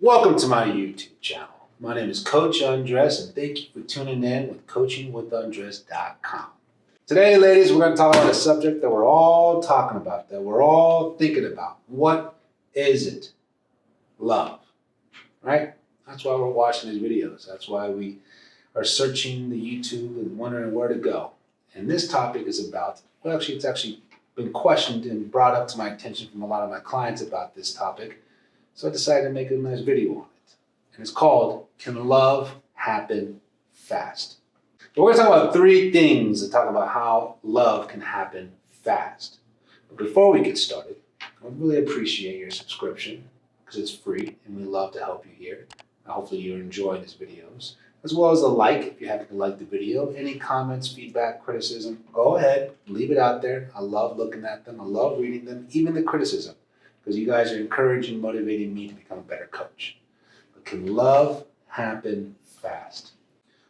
Welcome to my YouTube channel. My name is Coach Undress, and thank you for tuning in with coachingwithundress.com. Today, ladies, we're going to talk about a subject that we're all talking about, that we're all thinking about. What is it? Love, right? That's why we're watching these videos. That's why we are searching the YouTube and wondering where to go. And this topic is about, it's actually been questioned and brought up to my attention from a lot of my clients about this topic. So I decided to make a nice video on it. And it's called, Can Love Happen Fast? But we're going to talk about three things that talk about how love can happen fast. But before we get started, I really appreciate your subscription because it's free and we love to help you here. Hopefully you're enjoying these videos. As well as a like if you happen to like the video. Any comments, feedback, criticism, go ahead, leave it out there. I love looking at them. I love reading them, even the criticism. Because you guys are encouraging, motivating me to become a better coach. But can love happen fast?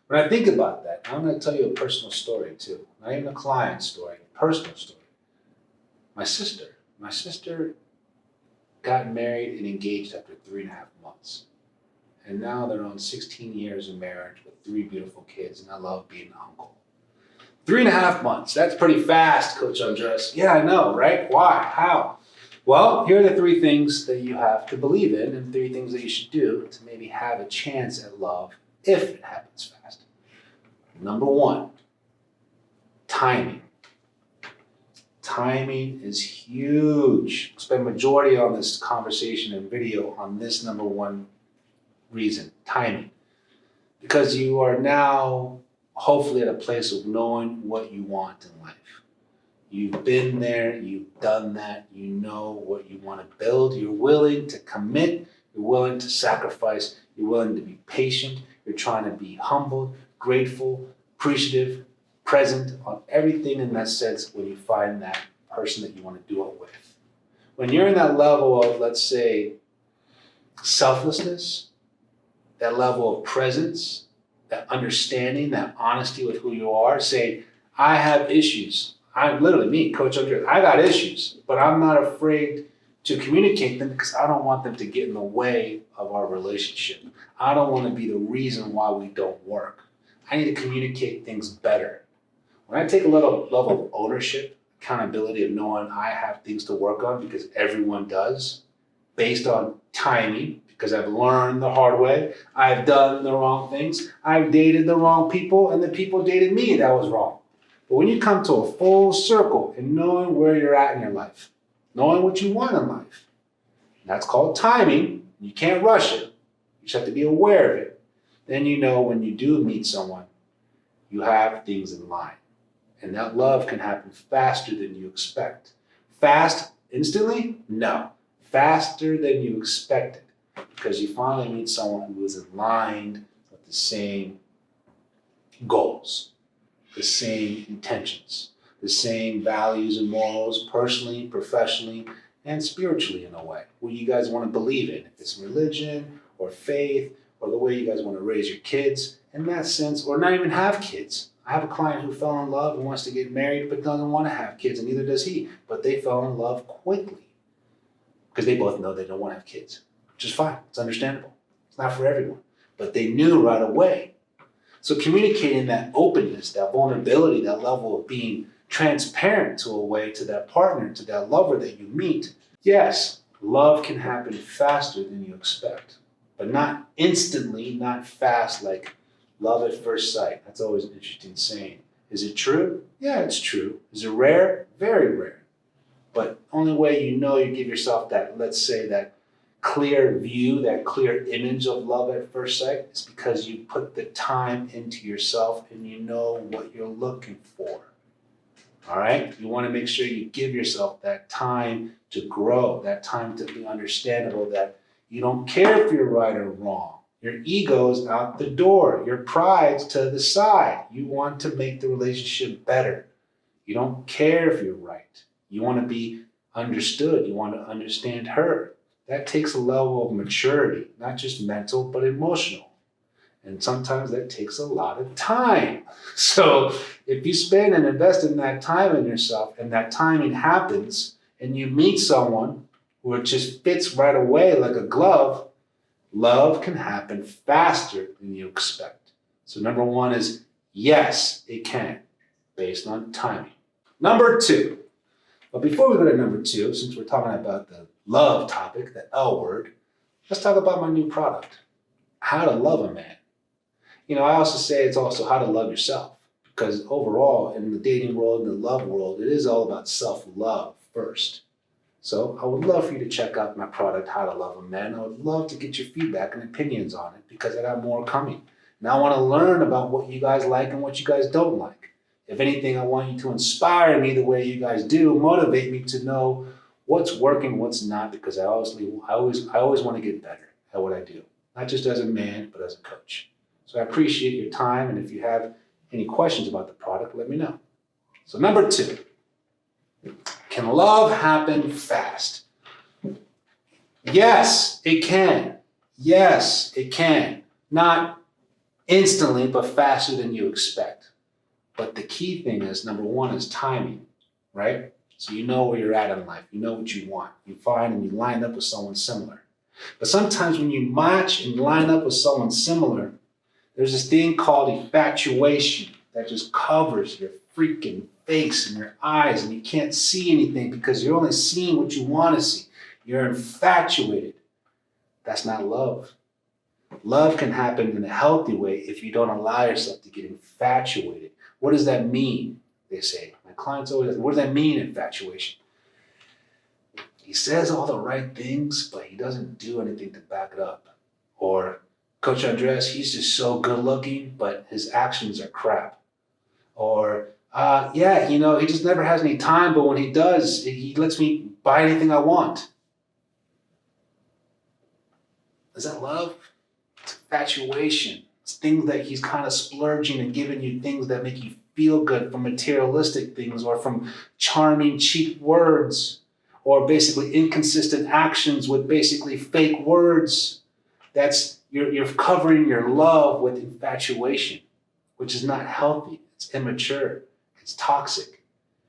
When I think about that, I'm going to tell you a personal story too. Not even a client story, a personal story. My sister got married and engaged after 3.5 months. And now they're on 16 years of marriage with 3 beautiful kids, and I love being an uncle. 3.5 months, that's pretty fast, Coach Undress. Yeah, I know, right? Why? How? Well, here are the 3 things that you have to believe in and 3 things that you should do to maybe have a chance at love if it happens fast. Number 1, timing. Timing is huge. I'll spend majority on this conversation and video on this number 1 reason, timing. Because you are now hopefully at a place of knowing what you want in life. You've been there, you've done that, you know what you want to build, you're willing to commit, you're willing to sacrifice, you're willing to be patient, you're trying to be humbled, grateful, appreciative, present on everything in that sense when you find that person that you want to do it with. When you're in that level of, let's say, selflessness, that level of presence, that understanding, that honesty with who you are, say, I have issues. I'm literally me, Coach Undress. I got issues, but I'm not afraid to communicate them because I don't want them to get in the way of our relationship. I don't want to be the reason why we don't work. I need to communicate things better. When I take a little level of ownership, accountability of knowing I have things to work on because everyone does, based on timing, because I've learned the hard way, I've done the wrong things, I've dated the wrong people, and the people dated me that was wrong. But when you come to a full circle and knowing where you're at in your life, knowing what you want in life, that's called timing. You can't rush it. You just have to be aware of it. Then you know when you do meet someone, you have things in line. And that love can happen faster than you expect. Fast instantly? No. Faster than you expected. Because you finally meet someone who is aligned with the same goals, the same intentions, the same values and morals, personally, professionally, and spiritually in a way, what you guys want to believe in, if it's religion or faith or the way you guys want to raise your kids in that sense, or not even have kids. I have a client who fell in love and wants to get married but doesn't want to have kids, and neither does he, but they fell in love quickly because they both know they don't want to have kids, which is fine. It's understandable. It's not for everyone, but they knew right away. So communicating that openness, that vulnerability, that level of being transparent to a way to that partner, to that lover that you meet, yes, love can happen faster than you expect, but not instantly, not fast like love at first sight. That's always an interesting saying. Is it true? Yeah, it's true. Is it rare? Very rare. But only way you know you give yourself that, let's say, that clear view, that clear image of love at first sight is because you put the time into yourself and you know what you're looking for. All right? You want to make sure you give yourself that time to grow, that time to be understandable, that you don't care if you're right or wrong. Your ego's out the door. Your pride's to the side. You want to make the relationship better. You don't care if you're right. You want to be understood. You want to understand her. That takes a level of maturity, not just mental, but emotional. And sometimes that takes a lot of time. So if you spend and invest in that time in yourself and that timing happens and you meet someone who it just fits right away like a glove, love can happen faster than you expect. So number one is yes, it can, based on timing. Number two, but before we go to number two, since we're talking about the love topic, the L word, let's talk about my new product, how to love a man. I also say it's also how to love yourself, because overall in the dating world, in the love world, it is all about self-love first. So I would love for you to check out my product, How to Love a Man. I would love to get your feedback and opinions on it because I got more coming. Now I want to learn about what you guys like and what you guys don't like. If anything, I want you to inspire me the way you guys do, motivate me to know what's working, what's not, because I always want to get better at what I do, not just as a man, but as a coach. So I appreciate your time, and if you have any questions about the product, let me know. So number two, can love happen fast? Yes, it can. Yes, it can. Not instantly, but faster than you expect. But the key thing is, number one is timing, right? So you know where you're at in life. You know what you want. You find and you line up with someone similar. But sometimes when you match and line up with someone similar, there's this thing called infatuation that just covers your freaking face and your eyes, and you can't see anything because you're only seeing what you want to see. You're infatuated. That's not love. Love can happen in a healthy way if you don't allow yourself to get infatuated. What does that mean? They say. My clients always ask, what does that mean, infatuation? He says all the right things, but he doesn't do anything to back it up. Or Coach Andres, he's just so good looking, but his actions are crap. Or, he just never has any time, but when he does, he lets me buy anything I want. Is that love? It's infatuation. It's things that he's kind of splurging and giving you things that make you feel good from materialistic things or from charming, cheap words or basically inconsistent actions with basically fake words. That's you're covering your love with infatuation, which is not healthy. It's immature. It's toxic.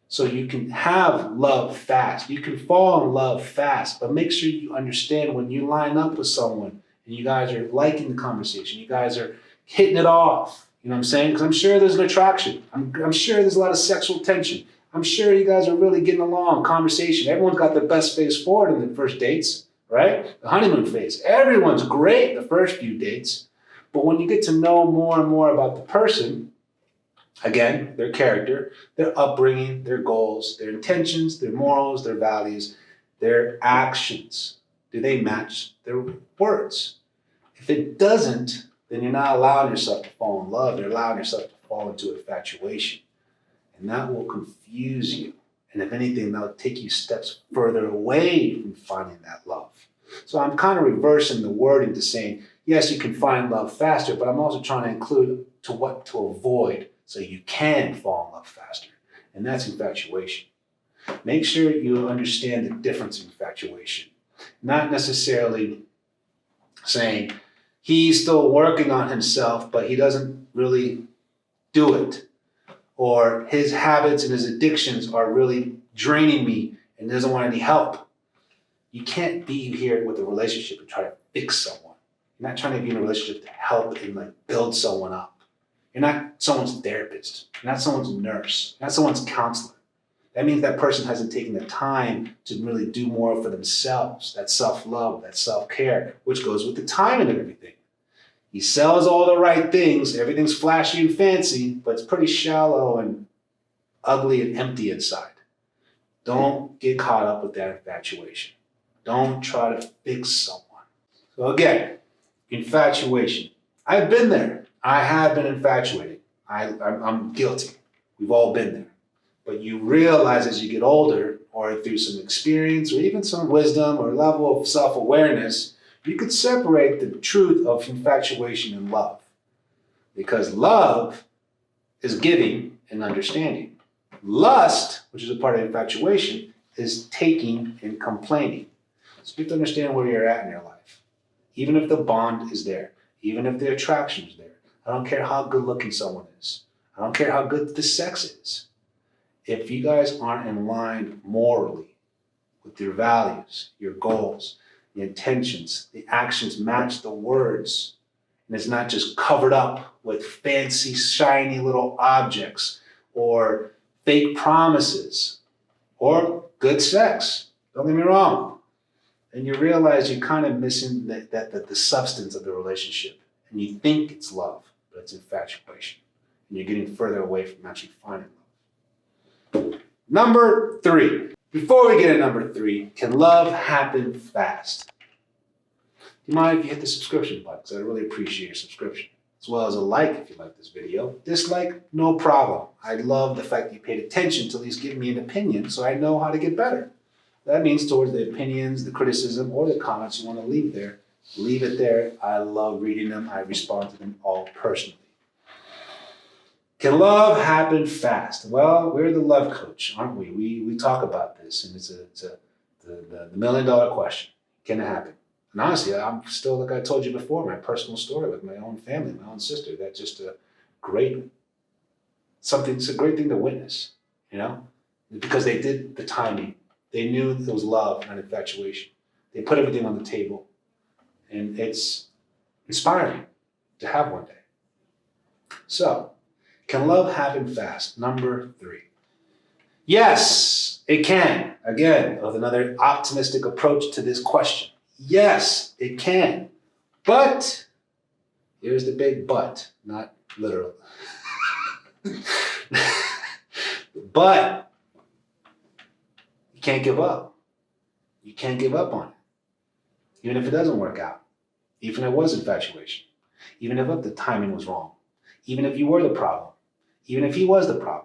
So you can have love fast. You can fall in love fast, but make sure you understand when you line up with someone and you guys are liking the conversation, you guys are hitting it off. You know what I'm saying? Because I'm sure there's an attraction. I'm sure there's a lot of sexual tension. I'm sure you guys are really getting along, conversation. Everyone's got their best face forward in the first dates, right? The honeymoon phase. Everyone's great the first few dates. But when you get to know more and more about the person, again, their character, their upbringing, their goals, their intentions, their morals, their values, their actions, do they match their words? If it doesn't, then you're not allowing yourself to fall in love. You're allowing yourself to fall into infatuation. And that will confuse you. And if anything, that'll take you steps further away from finding that love. So I'm kind of reversing the wording to saying, yes, you can find love faster, but I'm also trying to include to what to avoid so you can fall in love faster. And that's infatuation. Make sure you understand the difference in infatuation. Not necessarily saying he's still working on himself, but he doesn't really do it. Or his habits and his addictions are really draining me and doesn't want any help. You can't be here with a relationship and try to fix someone. You're not trying to be in a relationship to help and build someone up. You're not someone's therapist. You're not someone's nurse. You're not someone's counselor. That means that person hasn't taken the time to really do more for themselves. That self-love, that self-care, which goes with the time and everything. He sells all the right things. Everything's flashy and fancy, but it's pretty shallow and ugly and empty inside. Don't get caught up with that infatuation. Don't try to fix someone. So again, infatuation. I've been there. I have been infatuated. I'm guilty. We've all been there. But you realize as you get older, or through some experience, or even some wisdom or level of self-awareness, you could separate the truth of infatuation and love. Because love is giving and understanding. Lust, which is a part of infatuation, is taking and complaining. So you have to understand where you're at in your life. Even if the bond is there, even if the attraction is there. I don't care how good looking someone is. I don't care how good the sex is. If you guys aren't in line morally with your values, your goals, the intentions, the actions match the words. And it's not just covered up with fancy, shiny little objects or fake promises or good sex. Don't get me wrong. And you realize you're kind of missing the substance of the relationship. And you think it's love, but it's infatuation. And you're getting further away from actually finding love. Number 3. Before we get to number 3, can love happen fast? Do you mind if you hit the subscription button? Because I really appreciate your subscription. As well as a like if you like this video. Dislike, no problem. I love the fact that you paid attention to at least give me an opinion so I know how to get better. That means towards the opinions, the criticism, or the comments you want to leave there, leave it there. I love reading them. I respond to them all personally. Can love happen fast? Well, we're the love coach, aren't we? We talk about this, and it's the million-dollar question. Can it happen? And honestly, I'm still, like I told you before, my personal story with my own family, my own sister. That's just it's a great thing to witness, you know? Because they did the timing. They knew it was love, not infatuation. They put everything on the table. And it's inspiring to have one day. So, can love happen fast? Number 3. Yes, it can. Again, with another optimistic approach to this question. Yes, it can. But, here's the big but, not literal. But, you can't give up. You can't give up on it. Even if it doesn't work out. Even if it was infatuation. Even if the timing was wrong. Even if you were the problem. Even if he was the problem.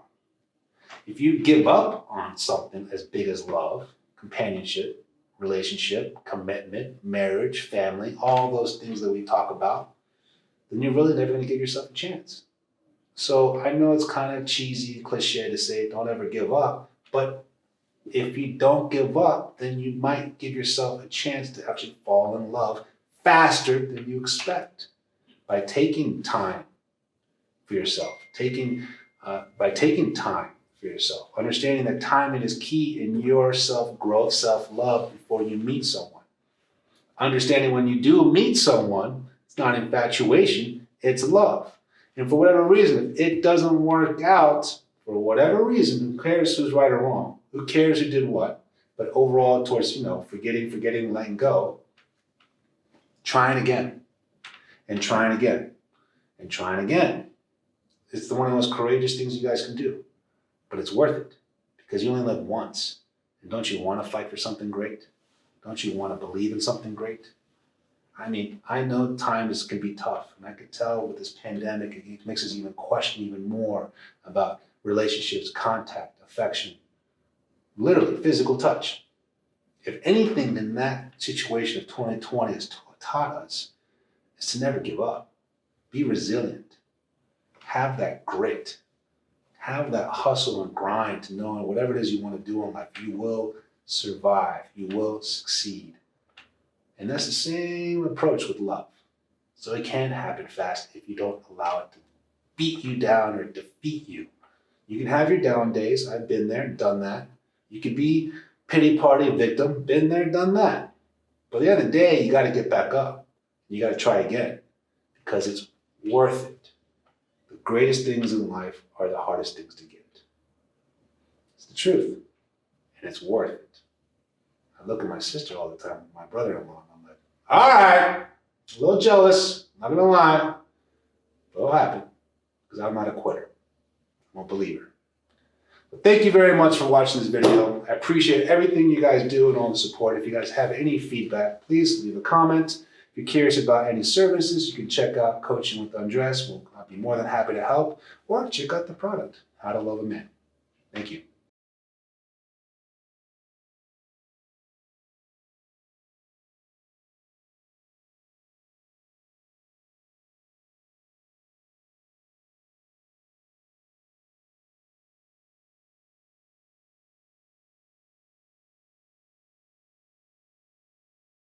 If you give up on something as big as love, companionship, relationship, commitment, marriage, family, all those things that we talk about, then you're really never going to give yourself a chance. So I know it's kind of cheesy, cliche to say don't ever give up, but if you don't give up, then you might give yourself a chance to actually fall in love faster than you expect by taking time for yourself, by taking time for yourself, understanding that timing is key in your self-growth, self-love before you meet someone. Understanding when you do meet someone, it's not infatuation, it's love. And for whatever reason, if it doesn't work out, for whatever reason, who cares who's right or wrong? Who cares who did what? But overall, towards, forgetting, letting go, trying again, and trying again, and trying again. It's one of the most courageous things you guys can do. But it's worth it, because you only live once. And don't you want to fight for something great? Don't you want to believe in something great? I mean, I know times can be tough, and I could tell with this pandemic, it makes us even question even more about relationships, contact, affection, literally physical touch. If anything in that situation of 2020 has taught us is to never give up. Be resilient. Have that grit. Have that hustle and grind to know whatever it is you want to do in life, you will survive. You will succeed. And that's the same approach with love. So it can happen fast if you don't allow it to beat you down or defeat you. You can have your down days. I've been there, done that. You can be pity party victim, been there, done that. But at the end of the day, you got to get back up. You got to try again because it's worth it. The greatest things in life are the hardest things to get. It's the truth, and it's worth it. I look at my sister all the time, my brother-in-law, and I'm like, all right, a little jealous, not gonna lie, but it'll happen because I'm not a quitter. I'm a believer. But thank you very much for watching this video. I appreciate everything you guys do and all the support. If you guys have any feedback, please leave a comment. If you're curious about any services, you can check out Coaching with Andres. I'll be more than happy to help. Or check out the product, How to Love a Man. Thank you.